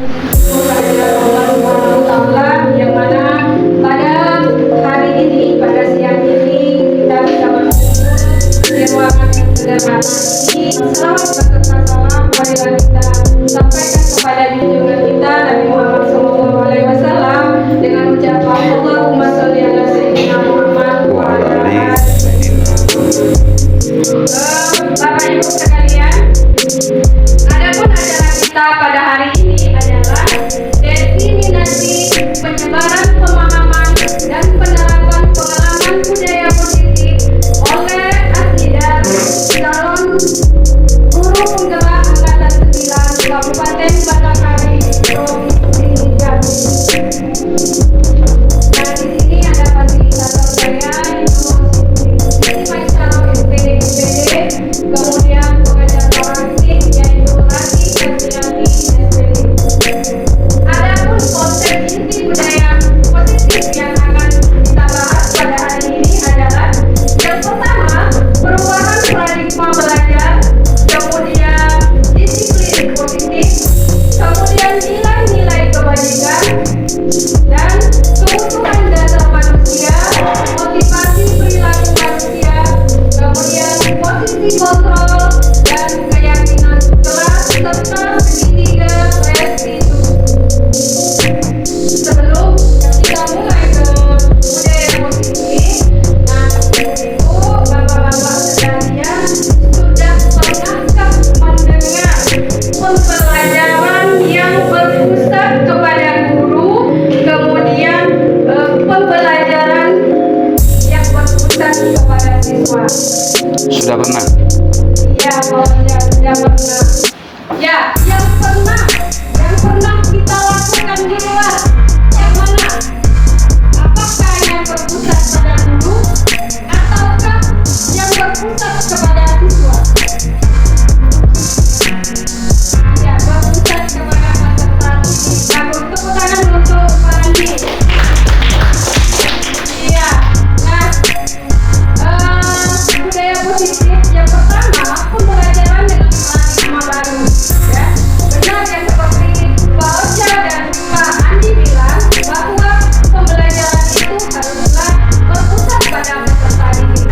kehadiran Allah Subhanahu wa Ta'ala, yang mana pada hari ini, pada siang ini kita bisa berkumpul di ruangan yang sederhana ini. Selamat beserta salam marilah kita sampaikan kepada junjungan kita Nabi Muhammad SAW dengan ucapan Allahumma sholli ala sayyidina Muhammad wa ala alihi. Bapak Ibu sekalian, adapun acara kita pada hari ini adalah definisi penyebaran pemahaman dan penerapan pengalaman budaya positif oleh Asida, calon guru penggerak angkatan 9 Kabupaten Batanghari, Provinsi Jambi. Nah, di sini ada fasilitator saya, yaitu Maisaro SPD, kemudian pengajar forensik yaitu Rati Kastianti SPD. Adapun konsep inti budaya positif yang akan kita bahas pada hari ini adalah yang pertama, perubahan paradigma belajar, kemudian disiplin positif, kemudian nilai-nilai kebajikan, dan kebutuhan dasar manusia, motivasi perilaku manusia, kemudian posisi kontrol dan keyakinan kelas, serta segitiga restitusi. Sebelum kita mulai ke budaya positif, nah itu bapak-bapak sekalian sudah pernahkah mendengar pembelajaran yang berpusat kepada guru, kemudian pembelajaran yang berpusat kepada siswa? Sudah pernah? Ya, kalau sudah pernah. Ya, yang pernah kita lakukan di luar yang mana? Apakah yang berpusat pada guru ataukah yang berpusat kepada siswa? Ya, berpusat kepada peserta didik. Bagus, tepuk tangan untuk Farandi. Iya, nah budaya positif yang pertama, pembelajaran dengan paradigma baru, ya. Benar yang seperti Pak Ocha dan Pak Andi bilang bahwa pembelajaran itu haruslah berpusat pada peserta didik.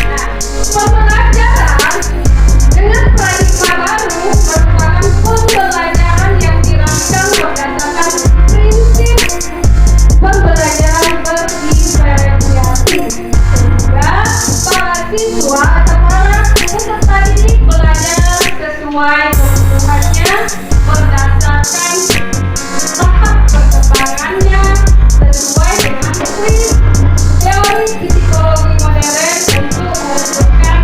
Nah, pembelajaran dengan paradigma baru merupakan pembelajaran yang dirancang berdasarkan prinsip pembelajaran berdiferensiasi, sehingga para siswa atau para peserta didik belajar sesuai kebutuhannya berdasarkan tahap perkembangannya sesuai dengan teori psikologi modern untuk mewujudkan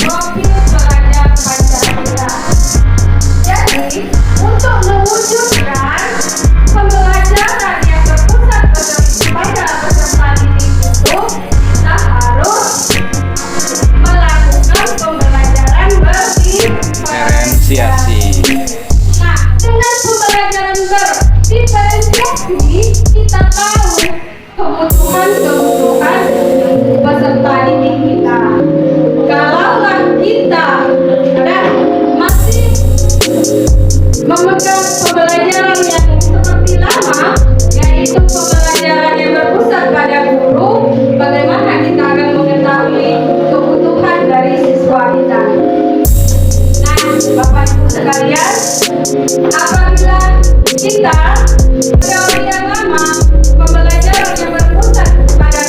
profil pelajar Pancasila. Jadi, untuk mewujudkan pembelajaran yang berpusat pada peserta didik itu, kita harus melakukan pembelajaran berdiferensiasi. Nah, dengan pembelajaran berdiferensiasi, kita tahu kebutuhan peserta didik kita. Kalaulah kita masih memegang pembelajaran yang seperti lama, yaitu pembelajaran yang berpusat pada guru, bagaimana kita akan mengetahui kebutuhan dari siswa kita? Nah, Bapak Ibu sekalian, apabila kita teori yang lama, pembelajaran yang berpusat pada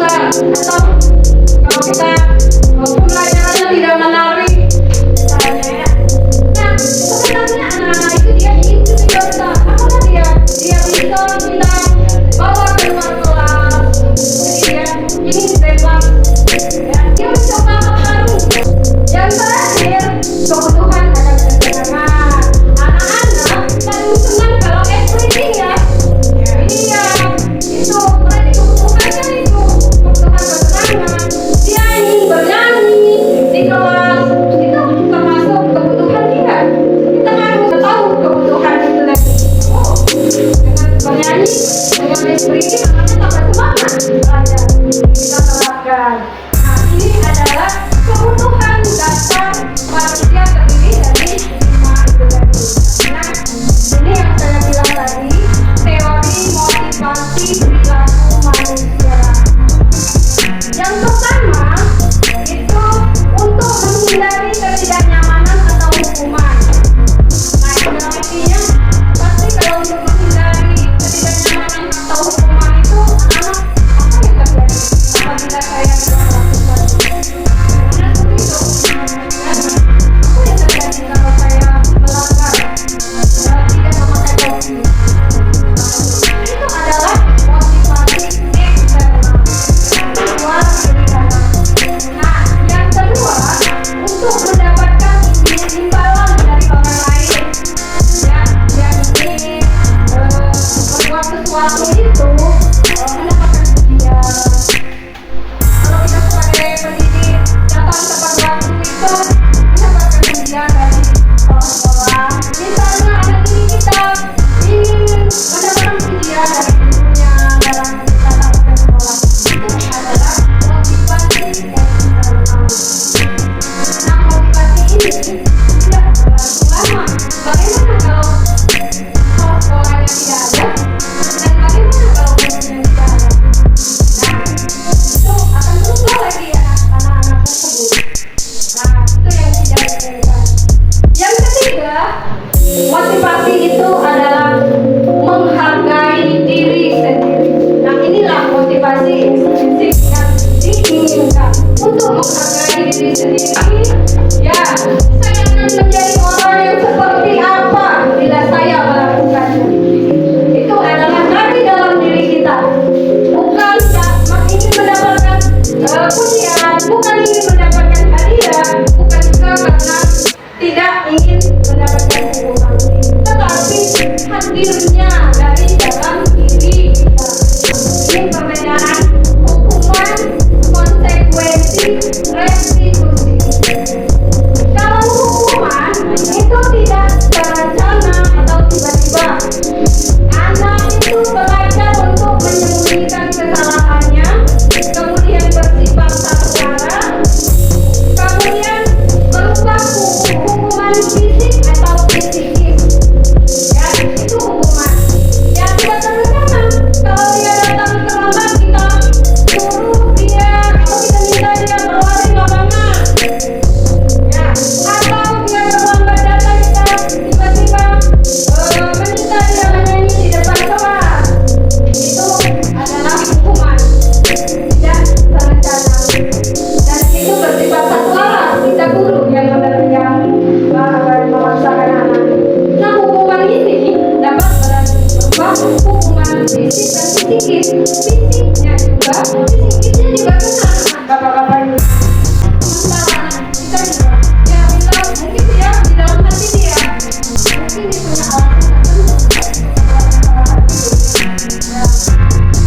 enggak, atau kalau kita pembelajarannya tidak menarik misalnya ya. Nah sebenarnya anak-anak itu dia ingin kita apakah dia bisa kita bawa keluar kelas, jadi dia ingin bebas ya, dia mencoba hal baru. Yang terakhir, kebutuhan akan sederhana. Anak-anak paling senang kalau everything ya. Iya, itu berarti kebutuhannya itu kebutuhan kesenangan. Dia ingin bernyanyi di kelas, itu termasuk kebutuhan dia. Kita harus tahu kebutuhan itu lagi. Oh, dengan bernyanyi, dengan everything, anaknya tambah semangat belajar. Kita terapkan. Nah, ini adalah kebutuhan dasar manusia terdiri dari 5 itu tadi. Nah, ini yang saya bilang tadi, teori motivasi perilaku manusia. Yang pertama itu untuk menghindari ketidaknyamanan atau hukuman. Nah, itu artinya pasti kalau untuk menghindari ketidaknyamanan atau hukuman itu anak-anak apa yang terjadi apabila saya melakukan sesuatu? Benar seperti itu. Apa yang terjadi kalau saya melanggar tidak memakai topi? Itu adalah motivasi eksternal, luar diri anak. Nah, yang kedua, untuk mendapatkan imbalan dari orang lain. Ya, yang ingin berbuat sesuatu itu mendapatkan pujian. Kalau kita sebagai pendidik datang tepat waktu itu mendapatkan pujian dari sekolah-sekolah. Misalnya anak didik kita ingin mendapatkan pujian dari gurunya dalam datang ke sekolah. Itu adalah motivasi eksternal. Nah, motivasi ini tidak berlangsung lama. Bagaimana kalau sekolahnya tidak ada? Dan bagaimana kalau gurunya tidak ada? Nah, itu akan berubah lagi anak-anak tersebut. Nah, itu yang tidak diinginkan. Yang ketiga, motivasi itu adalah menghargai diri sendiri. Nah, inilah motivasi intrinsik yang diinginkan. Untuk menghargai diri sendiri, ya, saya akan menjadi orang yang seperti apa bila saya melakukannya. Itu adalah dari dalam diri kita. Bukan ingin mendapatkan pujian, bukan ingin mendapatkan hadiah, bukan juga karena tidak ingin mendapatkan hukuman, tetapi hadirnya dari dalam diri kita. Ini perbedaan hukuman, konsekuensi, restitusi. Kalau hukuman itu tidak terencana atau tiba-tiba. Anak itu belajar untuk menyembunyikan kesalahannya, kemudian bersifat satu-arah, kemudian berupa hukuman fisik atau psikis. Ya, itu hukuman. Ya, tidak terencana. Kalau dia datang terlambat, kita suruh dia atau kita minta dia berlari lapangan. Ya, atau dia terlambat datang, kita tiba-tiba meminta dia menyanyi di depan kelas. Itu adalah hukuman tidak terencana, dan itu bersifat satu arah. Kita guru yang memaksakan anak. Nah, hukuman ini dapat berupa hukuman fisik dan psikis. Fisiknya juga, psikisnya juga kena, bapak-bapak ini. Sementara kita juga, ya bila mungkin dia di dalam hati dia, mungkin dia punya alasan tertentu melakukan kesalahan itu. Ya,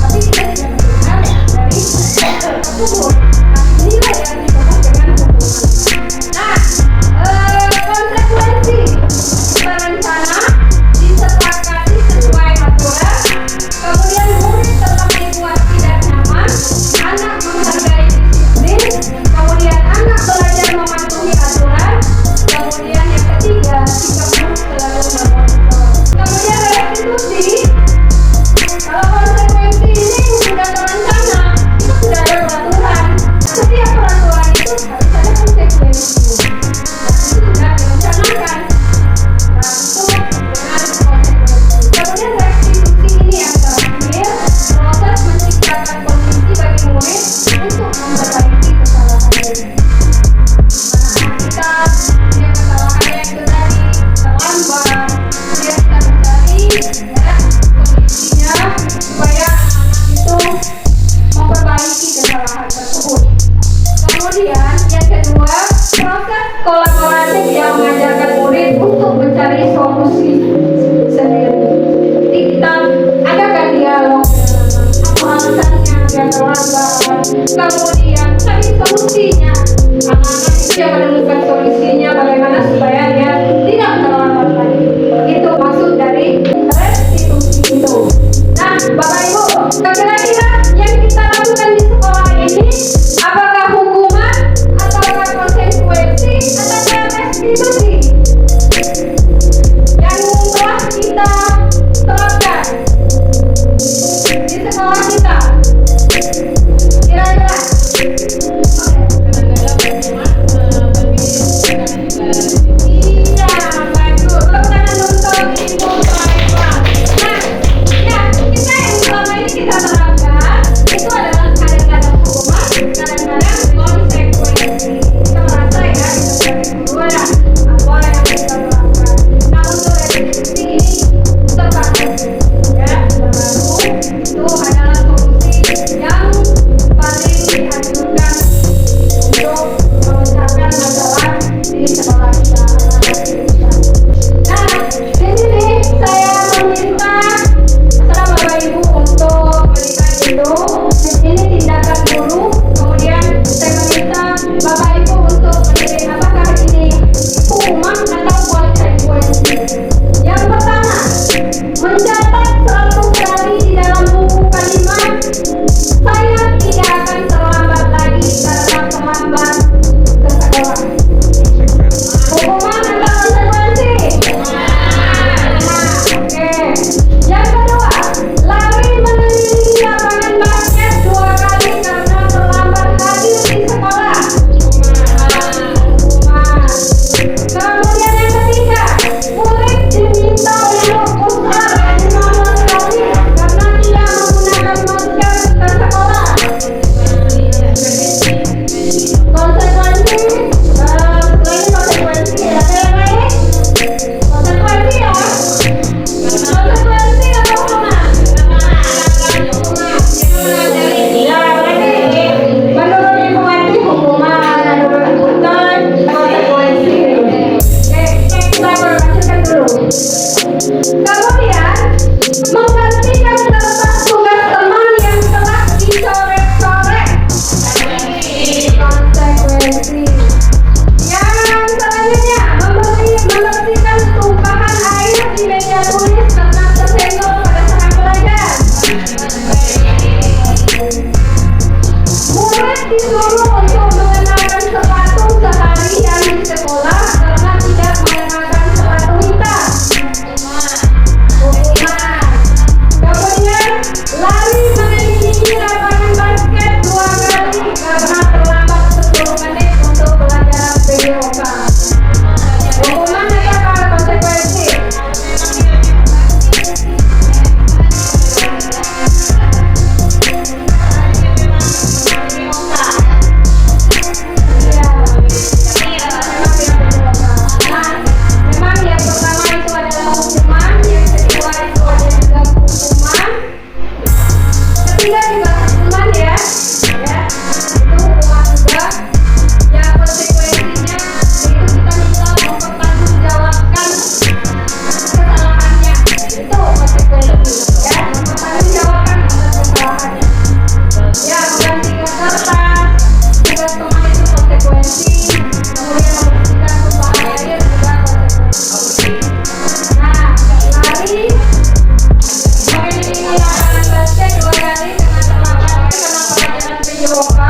tapi kita tidak mendengar dari tersebut. Nah, inilah yang disebut dengan hukuman. Nah, konsekuensi berencana, disepakati sesuai aturan, kemudian murid tetap dibuat tidak nyaman, anak menghargai disiplin, kemudian anak belajar mematuhi aturan, kemudian yang ketiga, sikap guru selalu memonitor. Kemudian restitusi. Kalau konsekuensi ini sudah terencana, itu sudah ada peraturan. kemudian cari solusinya. Anak-anak itu yang menemukan solusinya bagaimana supaya dia tidak terlambat lagi. Itu maksud dari restitusi itu. Nah, Bapak Ibu, kira-kira yang kita lakukan di sekolah ini apakah hukuman, ataukah konsekuensi, ataukah restitusi yang telah kita terapkan di sekolah kita? Kira-kira? Iya, bagus. Tepuk tangan untuk Ibu Soeba. Nah, ya, kita yang selama ini kita terapkan itu adalah kadang-kadang hukuman, kadang-kadang konsekuensi. Kita merasa ya, kita sebagai guru ada apa yang kita terapkan. Nah, untuk restitusi ini terbaru, ya, terbaru itu adalah solusi yang paling dianjurkan untuk memecahkan masalah di sekolah kita, anak-anak kita. Nah, di sini saya meminta kepada Bapak Ibu untuk melihat itu. Ini tindakan guru. Kemudian saya meminta Bapak Ibu untuk melihat apakah ini hukuman atau konsekuensi. Yang pertama, mencatat 100 kali di dalam buku kalimat saya tidak akan terlambat lagi karena terlambat ke sekolah. Hukuman atau konsekuensi? Oke. Yang kedua, lari mengelilingi lapangan basket 2 kali karena terlambat hadir di sekolah. Hukuman. Kemudian yang ketiga, murid diminta untuk push up 15 kali karena tidak menggunakan masker ke sekolah. Konsekuensi, selain konsekuensi, ada yang lain? Konsekuensi ya? Konsekuensi atau hukuman? Ya, berarti menurut Ibu Wati hukuman, menurut Ibu Tan konsekuensi. Oke, kita berbacakan dulu. Kemudian, menggantikan kertas tugas teman yang telah dicoret-coret. Konsekuensi. Yang selanjutnya, membersihkan tumpahan air di meja tulis karena tersenggol pada saat belajar. Murid disuruh untuk mengenakan sepatu seharian di sekolah karena tidak mengenakan sepatu hitam. Hukuman. Kemudian, lari mengelilingi lapangan basket 2 kali karena terlambat 10 menit untuk pelajaran PJOK. Hukuman atau konsekuensi? Memang yang pertama itu adalah hukuman, yang kedua itu ada juga hukuman, ketiga juga hukuman ya, itu hukuman juga. Yang konsekuensinya itu kita bisa mempertanggungjawabkan kesalahannya, itu konsekuensi ya, mempertanggungjawabkan atas kesalahannya. Ya, menggantikan kertas tugas teman itu konsekuensi, kemudian membersihkan tumpahan air juga konsekuensi. Nah, lari mengelilingi lapangan basket 2 kali dengan terlambat karena pelajaran PJOK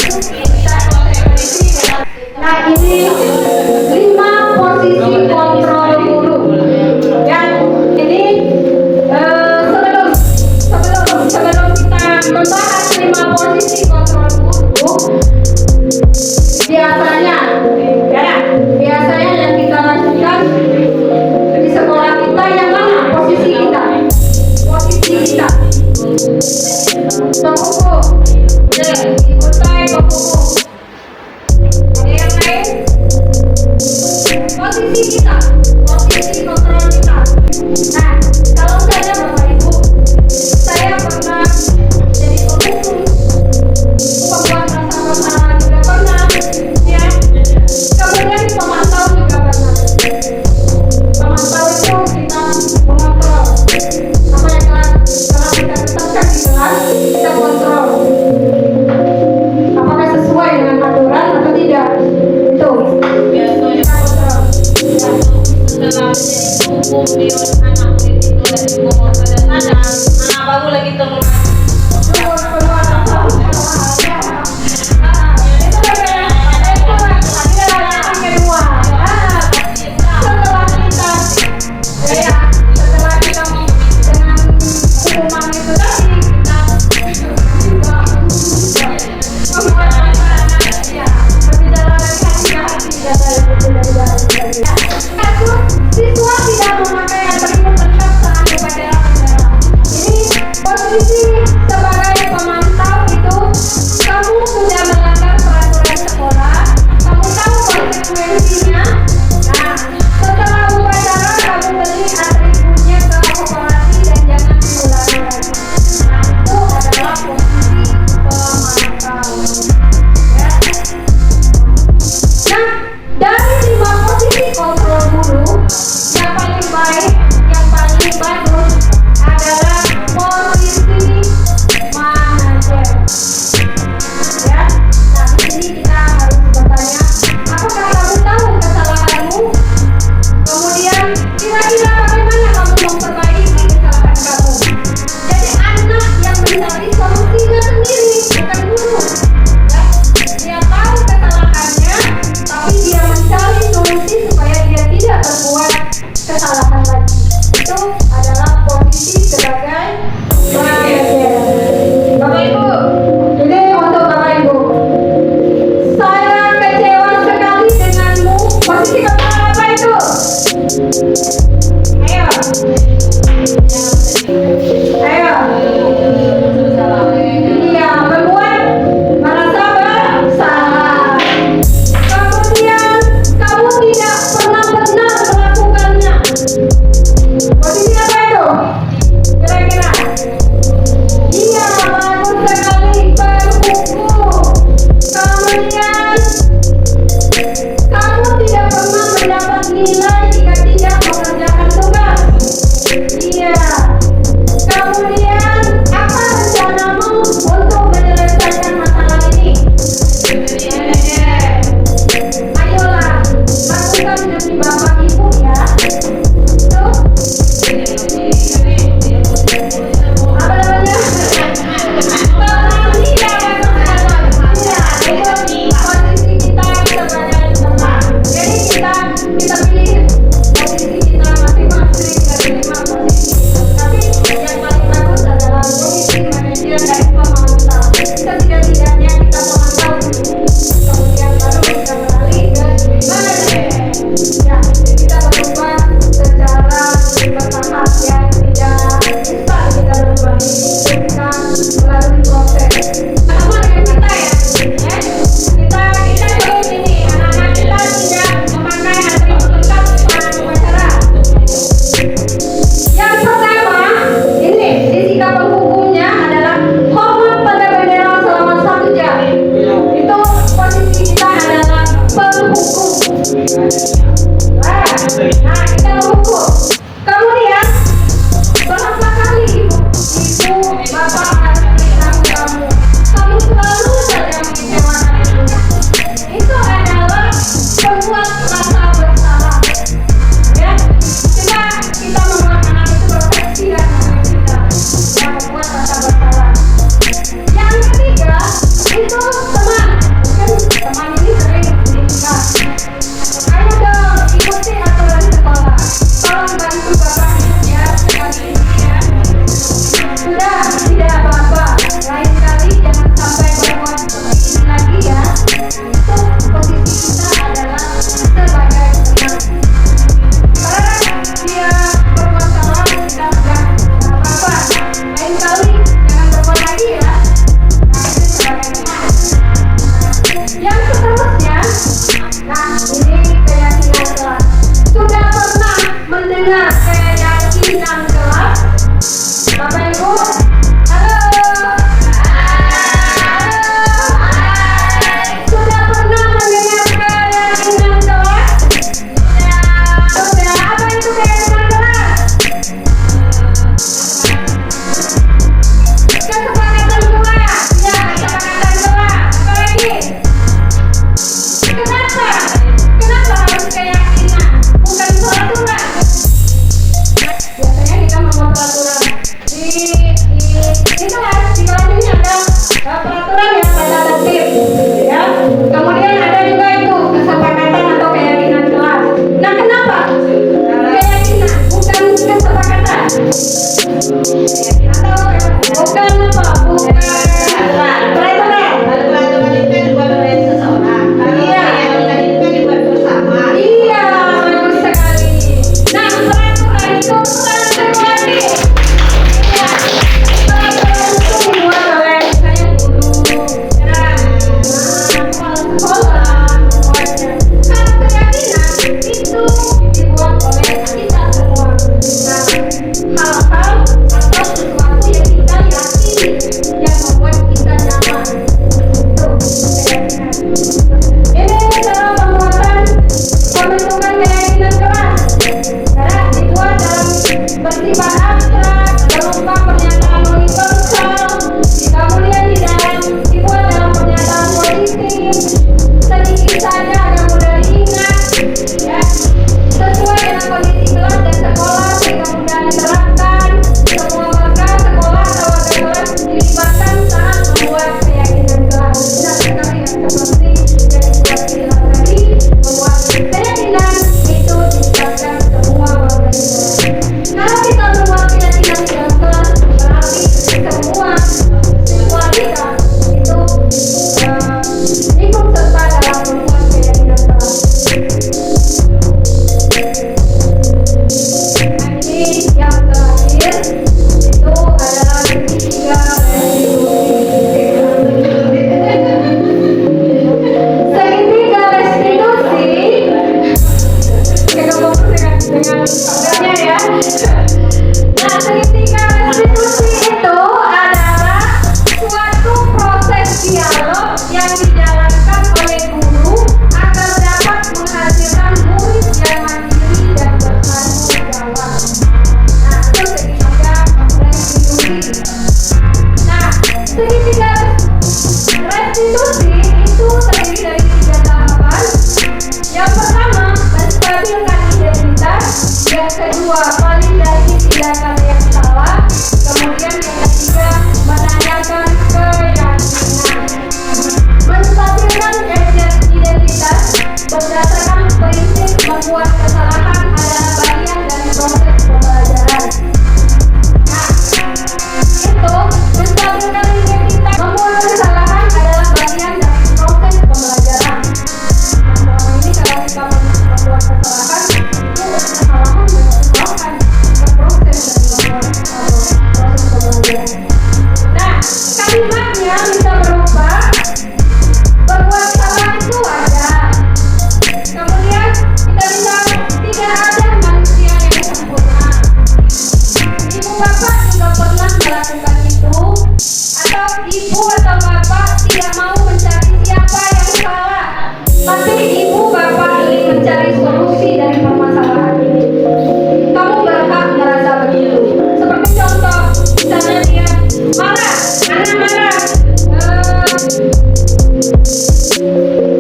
itu bisa konsekuensi ya. Nah, ini 5 posisi kontrol guru. Ya, ini sebelum kita membahas 5 posisi kontrol guru, biasanya yang kita lakukan di sekolah kita yang mana posisi kita? Tunggu, Ibu saya tunggu. Ada yang lain?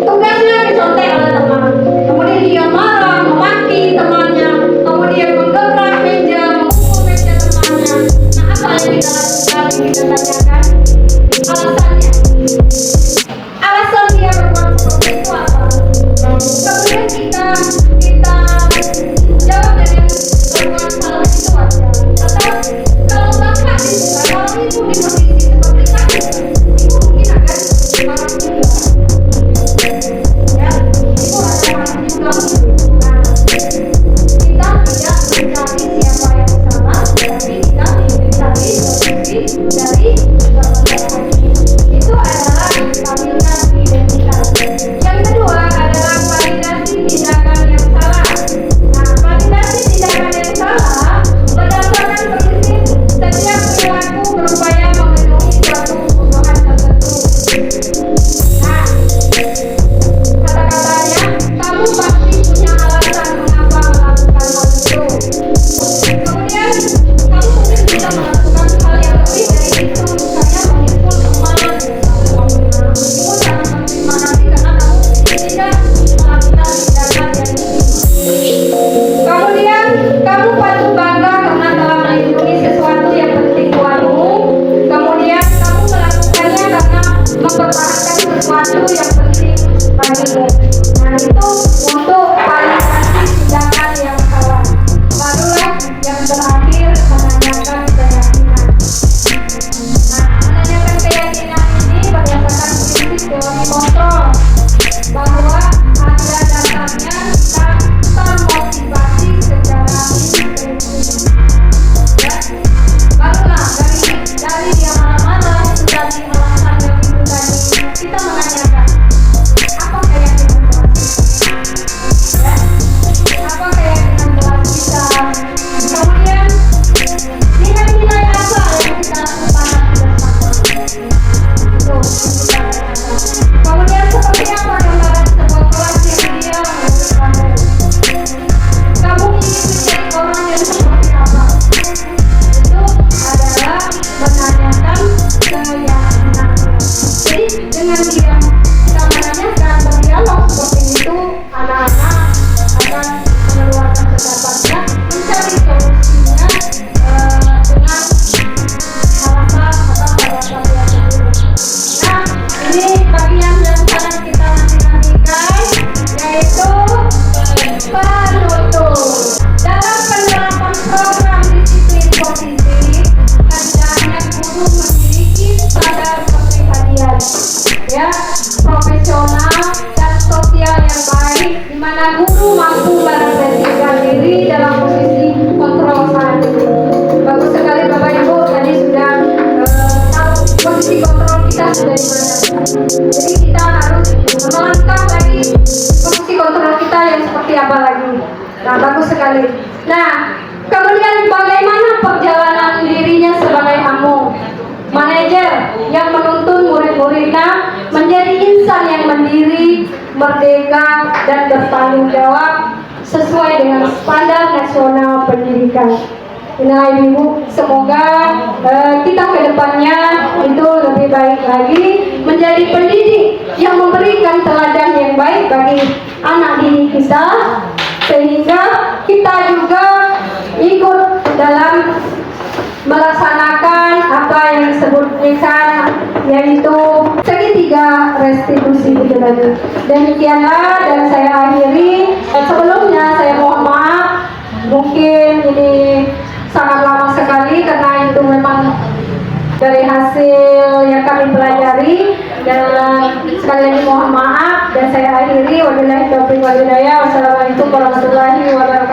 Tugasnya dicontek oleh teman, kemudian dia marah, memaki temannya, kemudian menggebrak meja, memukul meja temannya. Nah, apa yang kita lakukan? Kita tanyakan alasannya. Alasan dia berbuat seperti itu apa? Kemudian kita jawab dengan perbuatan salah itu aja. Atau kalau bapak kalau ibu di posisi seperti kami, ibu mungkin akan marah juga. Ya, ibu akan marah juga. Nah, kita tidak mencari siapa yang salah, tapi kita mencari solusi dari perbuatan kami. Itu adalah validasi identitas. Yang kedua adalah validasi tindakan yang salah. Nah, validasi tindakan yang salah berdasarkan prinsip setiap perilaku berupaya memenuhi suatu kebutuhan tertentu. Nah, kata-katanya, kamu pasti punya alasan mengapa melakukan hal itu. Kemudian, kamu mungkin bisa melakukan hal yang lebih dari itu, misalnya mengimpul teman. Ibu sangat berterima kasih karena kamu tidak melakukan tindakan yang ini. Kemudian, kamu patut bangga karena telah melindungi sesuatu yang penting buatmu. Kemudian, kamu melakukannya karena mempertahankan sesuatu yang penting bagimu. Nah, itu untuk validasi tindakan yang salah. Barulah yang terakhir menanyakan keyakinan. Nah, menanyakan keyakinan ini berdasarkan prinsip teori kontrol bahwa ada dasarnya dan termotivasi secara intrinsik. Ya, barulah dari dia marah-marah itu tadi alasan yang itu tadi kita menanyakan apa keyakinan kelas kita? Ya, apa keyakinan kelas kita? Kemudian nilai-nilai apa yang kita tanamkan bersama? Kemudian seperti apa gambaran sebuah kelas yang ideal menurut kamu? Kamu ingin menjadi orang yang seperti apa? Itu adalah menanyakan keyakinan. Jadi dengan dia kita menanyakan berdialog seperti itu, anak-anak akan mengeluarkan pendapatnya, mencari solusinya dengan alasan atau alasan yang sendiri. Nah, ini bagian yang sangat kita nanti-nantikan, yaitu penutup. Dalam penerapan program disiplin positif, hendaknya guru memiliki sadar kepribadian, ya, profesional dan sosial yang baik, di mana guru mampu merefleksikan diri dalam posisi kontrol saat ini. Bagus sekali Bapak Ibu, tadi sudah tahu posisi kontrol kita sudah di mana. Jadi kita harus melangkah lagi posisi kontrol kita yang seperti apa lagi. Nah, bagus sekali. Nah, kemudian bagaimana perjalanan dirinya sebagai AMU? Manajer yang menuntun murid-muridnya menjadi insan yang mandiri, merdeka, dan bertanggung jawab sesuai dengan standar nasional pendidikan. Nah, Ibu, semoga kita ke depannya itu lebih baik lagi, menjadi pendidik yang memberikan teladan yang baik bagi anak didik kita, sehingga kita juga ikut dalam melaksanakan apa yang disebutkan, yaitu segitiga restitusi itu tadi. Demikianlah, dan saya akhiri. Sebelumnya saya mohon maaf, mungkin ini sangat lama sekali karena itu memang dari hasil yang kami pelajari, dan sekali lagi mohon maaf, dan saya akhiri. Wabillahi taufiq wal hidayah. Wassalamualaikum warahmatullahi wabarakatuh.